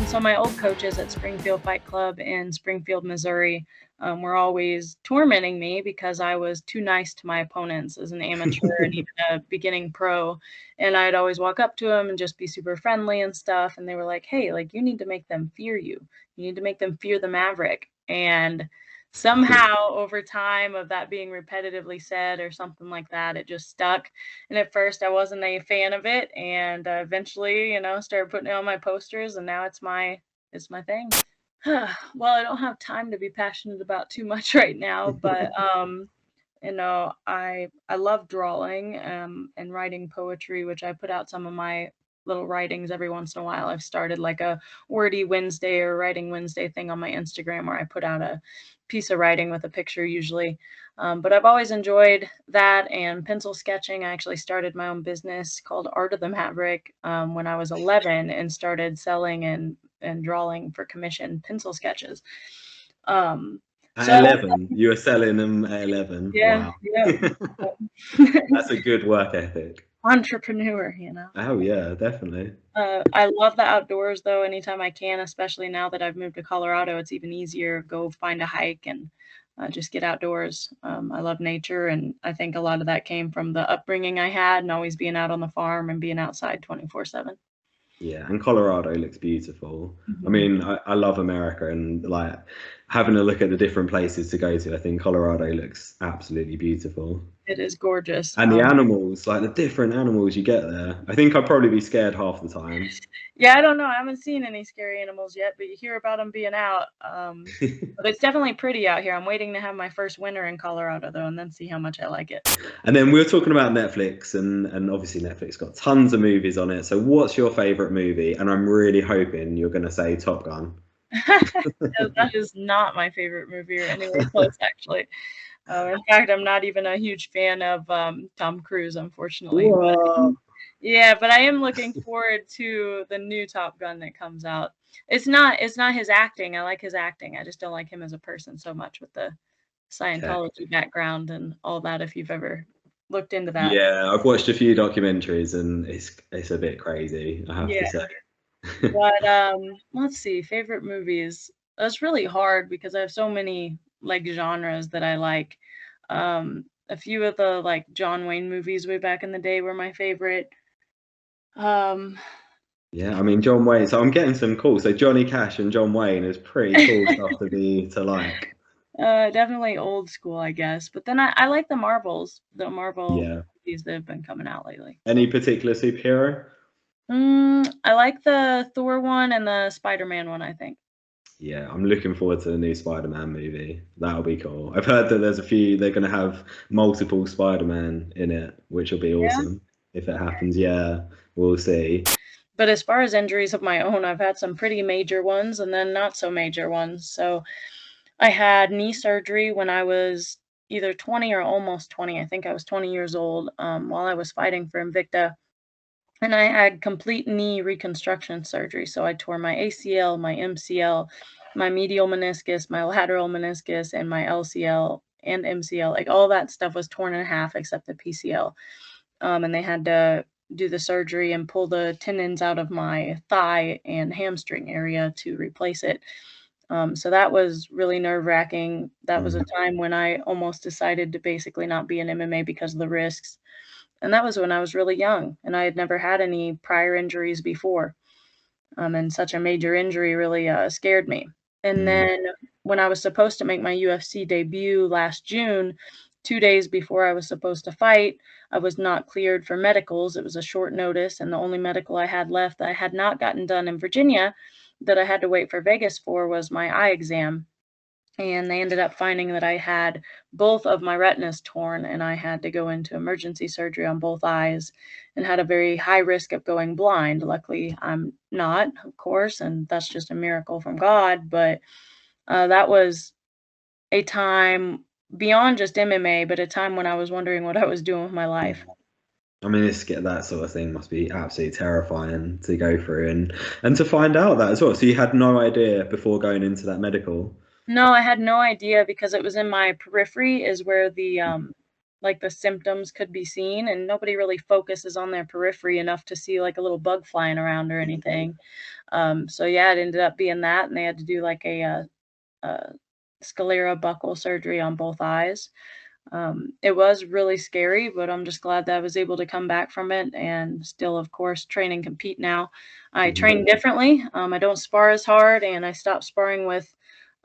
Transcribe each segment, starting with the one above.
So my old coaches at Springfield Fight Club in Springfield, Missouri, were always tormenting me because I was too nice to my opponents as an amateur and even a beginning pro. And I'd always walk up to them and just be super friendly and stuff. And they were like, "Hey, like you need to make them fear you. You need to make them fear the Maverick." And somehow over time of that being repetitively said or something like that, it just stuck. And at first I wasn't a fan of it, and eventually, started putting it on my posters, and now it's my thing. Well, I don't have time to be passionate about too much right now, but I love drawing and writing poetry, which I put out some of my little writings every once in a while. I've started like a wordy Wednesday or writing Wednesday thing on my Instagram where I put out a piece of writing with a picture usually. But I've always enjoyed that and pencil sketching. I actually started my own business called Art of the Maverick when I was 11 and started selling and drawing for commission pencil sketches. At So 11, you were selling them at 11. yeah, Wow. yeah. That's a good work ethic. Entrepreneur, Oh yeah, definitely. I love the outdoors though, anytime I can, especially now that I've moved to Colorado, it's even easier. Go find a hike and just get outdoors. I love nature, and I think a lot of that came from the upbringing I had and always being out on the farm and being outside 24/7. Yeah, and Colorado looks beautiful. I Mhm. mean, I love America, and like having a look at the different places to go to, I think Colorado looks absolutely beautiful. It is gorgeous. And the animals, like the different animals you get there. I think I'd probably be scared half the time. Yeah, I don't know. I haven't seen any scary animals yet, but you hear about them being out. But it's definitely pretty out here. I'm waiting to have my first winter in Colorado though, and then see how much I like it. And then we were talking about Netflix, and obviously Netflix got tons of movies on it. So what's your favorite movie? And I'm really hoping you're going to say Top Gun. No, that is not my favorite movie or anywhere close, actually. In fact, I'm not even a huge fan of Tom Cruise, unfortunately. But What? yeah, but I am looking forward to the new Top Gun that comes out. It's not his acting. I like his acting. I just don't like him as a person so much with the Okay. Scientology background and all that, if you've ever looked into that. Yeah, I've watched a few documentaries, and it's a bit crazy, I have to Yeah. say. But let's see, favorite movies. That's really hard because I have so many like genres that I like. A few of the like John Wayne movies way back in the day were my favorite. Um, Yeah, I mean John Wayne. So I'm getting some calls. So Johnny Cash and John Wayne is pretty cool stuff to like. Definitely old school, I guess. But then I like the Marvel Yeah. movies that have been coming out lately. Any particular superhero? I like the Thor one and the Spider-Man one, I think. Yeah, I'm looking forward to the new Spider-Man movie. That'll be cool. I've heard that there's a few, they're going to have multiple Spider-Man in it, which will be Yeah. awesome if it happens. Yeah, we'll see. But as far as injuries of my own, I've had some pretty major ones and then not so major ones. So I had knee surgery when I was either 20 or almost 20. I think I was 20 years old while I was fighting for Invicta. And I had complete knee reconstruction surgery. So I tore my ACL, my MCL, my medial meniscus, my lateral meniscus, and my LCL and MCL. Like all that stuff was torn in half except the PCL. And they had to do the surgery and pull the tendons out of my thigh and hamstring area to replace it. So that was really nerve-wracking. That was a time when I almost decided to basically not be in MMA because of the risks. And that was when I was really young, and I had never had any prior injuries before. And such a major injury really scared me. And Mm. then when I was supposed to make my UFC debut last June, 2 days before I was supposed to fight, I was not cleared for medicals. It was a short notice, and the only medical I had left that I had not gotten done in Virginia that I had to wait for Vegas for was my eye exam. And they ended up finding that I had both of my retinas torn, and I had to go into emergency surgery on both eyes and had a very high risk of going blind. Luckily, I'm not, of course, and that's just a miracle from God. But that was a time beyond just MMA, but a time when I was wondering what I was doing with my life. I mean, that sort of thing must be absolutely terrifying to go through and to find out that as well. So you had no idea before going into that medical. No, I had no idea because it was in my periphery is where like the symptoms could be seen, and nobody really focuses on their periphery enough to see like a little bug flying around or anything. So yeah, it ended up being that, and they had to do like a sclera buckle surgery on both eyes. It was really scary, but I'm just glad that I was able to come back from it and still, of course, train and compete now. I Mhm. train differently. I don't spar as hard, and I stopped sparring with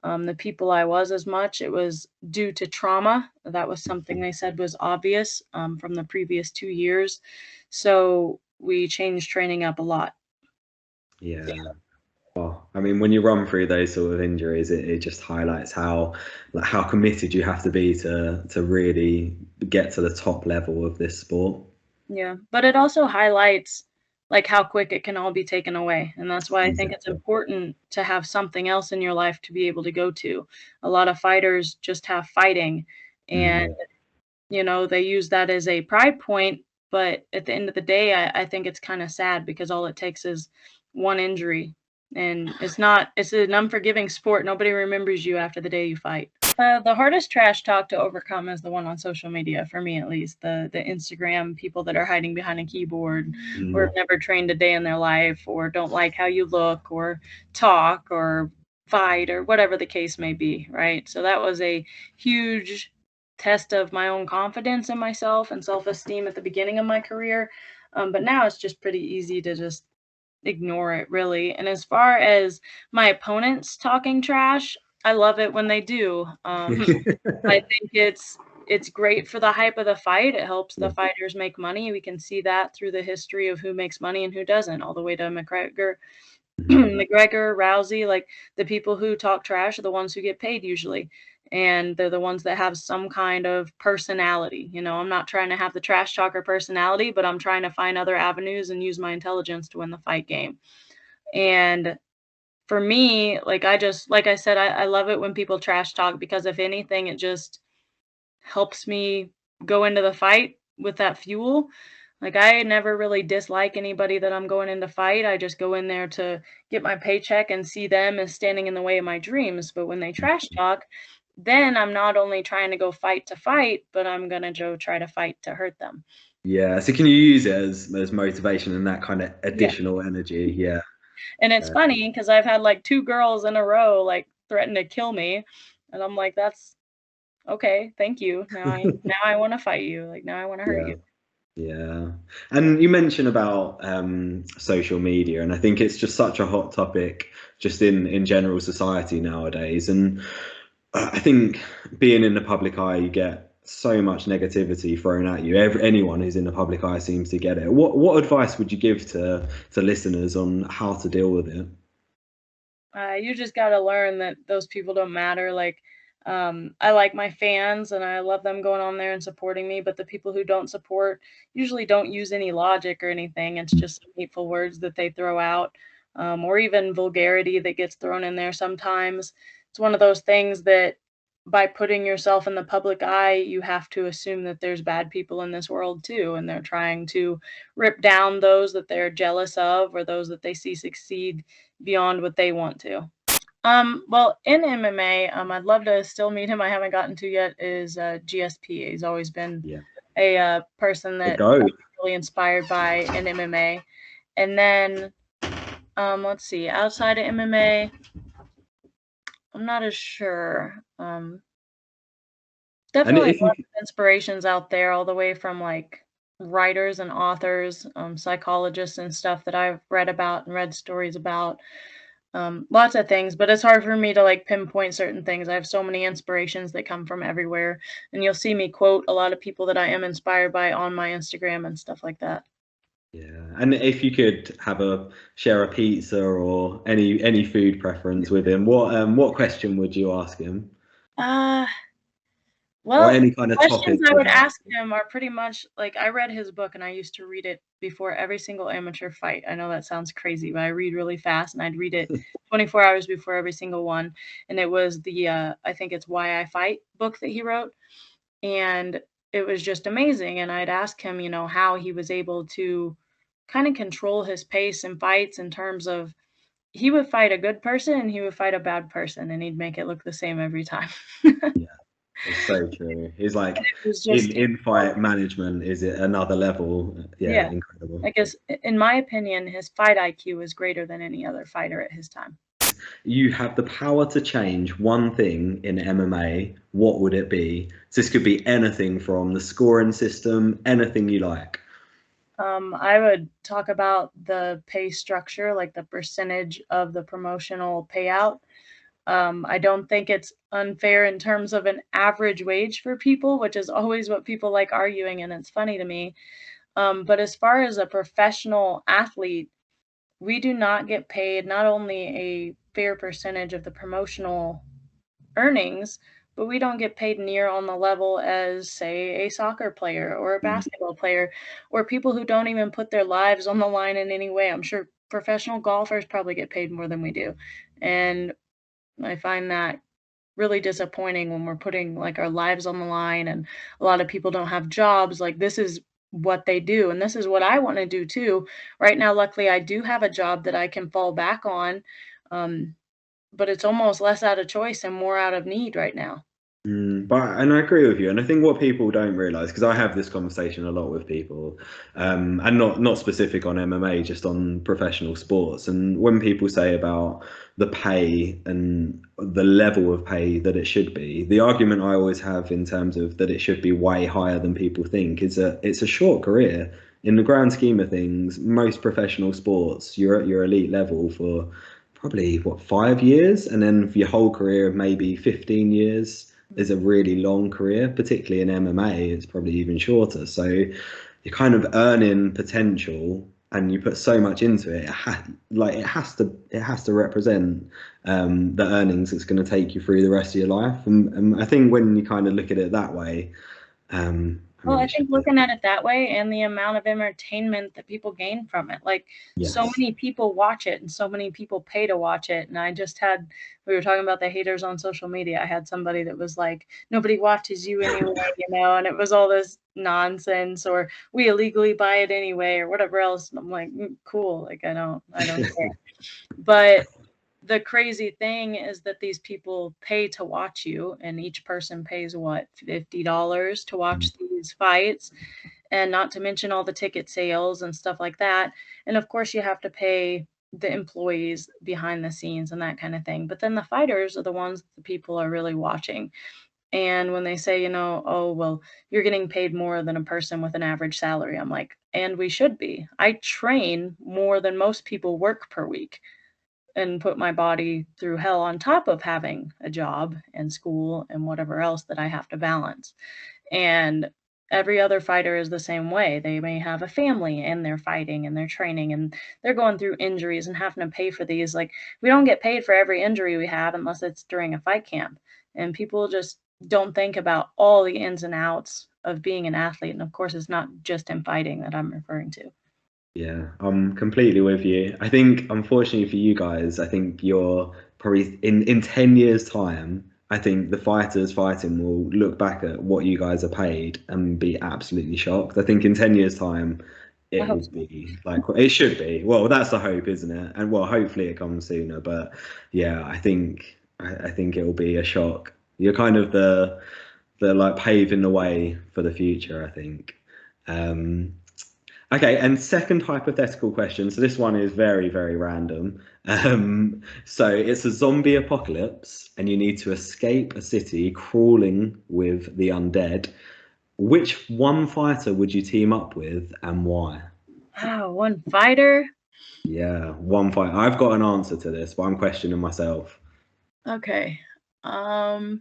the people I was as much. It was due to trauma. That was something they said was obvious from the previous 2 years. So we changed training up a lot. Yeah. Well, I mean, when you run through those sort of injuries, it just highlights how like how committed you have to be to really get to the top level of this sport. Yeah, but it also highlights, like, how quick it can all be taken away, and that's why I think it's Exactly. important to have something else in your life to be able to go to. A lot of fighters just have fighting, and, Mm. they use that as a pride point, but at the end of the day, I think it's kinda sad because all it takes is one injury, and it's an unforgiving sport. Nobody remembers you after the day you fight. The hardest trash talk to overcome is the one on social media, for me at least. The Instagram people that are hiding behind a keyboard or have Mm. never trained a day in their life or don't like how you look or talk or fight or whatever the case may be, right? So that was a huge test of my own confidence in myself and self-esteem at the beginning of my career. But now it's just pretty easy to just ignore it, really. And as far as my opponents talking trash, I love it when they do. I think it's great for the hype of the fight. It helps the Yeah. fighters make money. We can see that through the history of who makes money and who doesn't, all the way to McGregor, Mhm. McGregor, Rousey. Like the people who talk trash are the ones who get paid usually. And they're the ones that have some kind of personality. I'm not trying to have the trash talker personality, but I'm trying to find other avenues and use my intelligence to win the fight game. And for me, like I said, I love it when people trash talk because if anything, it just helps me go into the fight with that fuel. Like I never really dislike anybody that I'm going in to fight. I just go in there to get my paycheck and see them as standing in the way of my dreams. But when they trash talk, then I'm not only trying to go fight to fight, but I'm gonna go try to fight to hurt them. Yeah. So can you use it as motivation and that kind of Yeah. additional energy? Yeah. And it's Uh, funny because I've had like two girls in a row like threaten to kill me. And I'm like, that's okay, thank you. Now I wanna fight you. Like now I wanna hurt yeah. you. Yeah. And you mentioned about social media, and I think it's just such a hot topic just in general society nowadays. And I think being in the public eye, you get so much negativity thrown at you. Anyone who's in the public eye seems to get it. What advice would you give to listeners on how to deal with it? You just gotta learn that those people don't matter. Like, I like my fans and I love them going on there and supporting me, but the people who don't support usually don't use any logic or anything. It's just some hateful words that they throw out, or even vulgarity that gets thrown in there sometimes. It's one of those things that by putting yourself in the public eye, you have to assume that there's bad people in this world too, and they're trying to rip down those that they're jealous of or those that they see succeed beyond what they want to. Well, in MMA, I'd love to still meet him. I haven't gotten to yet. Is GSP? He's always been Yeah. a person The that I'm goat. really inspired by in MMA. And then, let's see, outside of MMA, I'm not as sure. And Definitely if you lots of inspirations out there, all the way from like writers and authors, psychologists and stuff that I've read about and read stories about. Lots of things, but it's hard for me to like pinpoint certain things. I have so many inspirations that come from everywhere, and you'll see me quote a lot of people that I am inspired by on my Instagram and stuff like that. Yeah, and if you could have a share a pizza or any food preference with him, what question would you ask him? Uh, Or well, any kind of questions topic I would about ask him are pretty much like I read his book and I used to read it before every single amateur fight. I know that sounds crazy, but I read really fast and I'd read it 24 hours before every single one. And it was the I think it's Why I Fight book that he wrote. And it was just amazing, and I'd ask him, how he was able to kinda control his pace in fights in terms of he would fight a good person and he would fight a bad person, and he'd make it look the same every time. yeah. It's so true. It's like It was just in fight management is it another level? Yeah, yeah. incredible. I guess in my opinion, his fight IQ is greater than any other fighter at his time. You have the power to change one thing in MMA. What would it be? So this could be anything from the scoring system, anything you like. I would talk about the pay structure, like the percentage of the promotional payout. I don't think it's unfair in terms of an average wage for people, which is always what people like arguing, and it's funny to me. But as far as a professional athlete, we do not get paid not only a fair percentage of the promotional earnings, but we don't get paid near on the level as, say, a soccer player or a Mm. basketball player or people who don't even put their lives on the line in any way. I'm sure professional golfers probably get paid more than we do. And I find that really disappointing when we're putting like our lives on the line and a lot of people don't have jobs. Like this is what they do and this is what I want to do too. Right now, luckily I do have a job that I can fall back on. Um, but it's almost less out of choice and more out of need right now. But and I agree with you, and I think what people don't realize, because I have this conversation a lot with people, and not specific on MMA, just on professional sports. And when people say about the pay and the level of pay that it should be, the argument I always have in terms of that it should be way higher than people think is that it's a short career. In the grand scheme of things, most professional sports, you're at your elite level for probably what 5 years, and then for your whole career of maybe 15 years is a really long career, particularly in MMA, it's probably even shorter. So you're kind of earning potential and you put so much into it, it has to represent the earnings that's going to take you through the rest of your life. And I think when you kind of look at it that way, I Well, mean, I it should think be, looking at it that way and the amount of entertainment that people gain from it, like so yes. many people watch it and so many people pay to watch it. And I just had, we were talking about the haters on social media. I had somebody that was like, nobody watches you anyway, and it was all this nonsense, or we illegally buy it anyway, or whatever else. And I'm like, cool. Like, I don't care. But the crazy thing is that these people pay to watch you, and each person pays what, $50 to watch these fights, and not to mention all the ticket sales and stuff like that. And of course, you have to pay the employees behind the scenes and that kind of thing. But then the fighters are the ones that the people are really watching. And when they say, oh, well, you're getting paid more than a person with an average salary, I'm like, and we should be. I train more than most people work per week and put my body through hell on top of having a job and school and whatever else that I have to balance. And every other fighter is the same way. They may have a family and they're fighting and they're training and they're going through injuries and having to pay for these. Like, we don't get paid for every injury we have unless it's during a fight camp. And people just don't think about all the ins and outs of being an athlete. And of course, it's not just in fighting that I'm referring to. Yeah, I'm completely with you. I think, unfortunately for you guys, I think you're probably in 10 years' time, I think the fighters fighting will look back at what you guys are paid and be absolutely shocked. I think in 10 years' time, I it hope will so. be like it should be. Well, that's the hope, isn't it? And well, hopefully it comes sooner. But yeah, I think it will be a shock. You're kind of the like paving the way for the future, I think. Um, Okay, and second hypothetical question. So this one is very, very random. So it's a zombie apocalypse, and you need to escape a city crawling with the undead. Which one fighter would you team up with, and why? Oh, one fighter. Yeah, one fight. I've got an answer to this, but I'm questioning myself. Okay. It's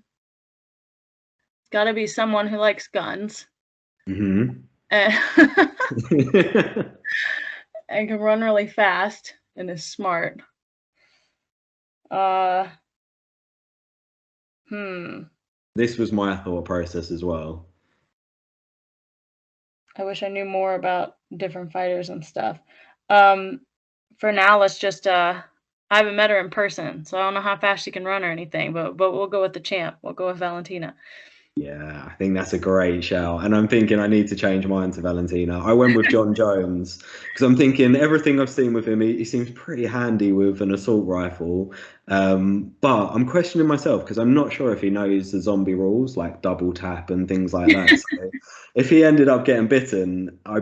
got to be someone who likes guns Hmm. and, and can run really fast and is smart. Uh, hmm. This was my thought process as well. I wish I knew more about different fighters and stuff. Um, for now, let's just I haven't met her in person, so I don't know how fast she can run or anything, but we'll go with the champ. We'll go with Valentina. Yeah, I think that's a great shout. And I'm thinking I need to change mine to Valentina. I went with John Jones because I'm thinking everything I've seen with him, he seems pretty handy with an assault rifle. But I'm questioning myself because I'm not sure if he knows the zombie rules, like double tap and things like that. So if he ended up getting bitten, it'll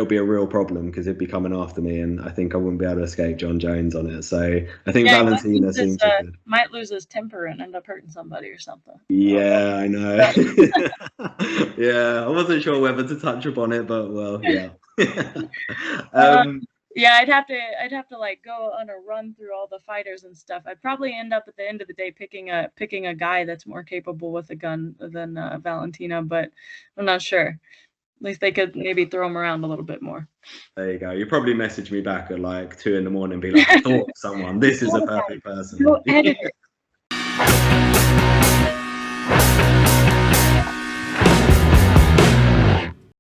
be a real problem because he'd be coming after me, and I think I wouldn't be able to escape John Jones on it. So I think Yeah, Valentina seems a good. might lose his temper and end up hurting somebody or something. Yeah, I know. So, Yeah, I wasn't sure whether to touch upon it, but well, yeah. uh, um, yeah, I'd have to like go on a run through all the fighters and stuff. I'd probably end up at the end of the day picking a guy that's more capable with a gun than Valentina, but I'm not sure. At least they could maybe throw him around a little bit more. there you go. You probably message me back at like 2 in the morning and be like, I thought of someone. This is a perfect person. Go edit it.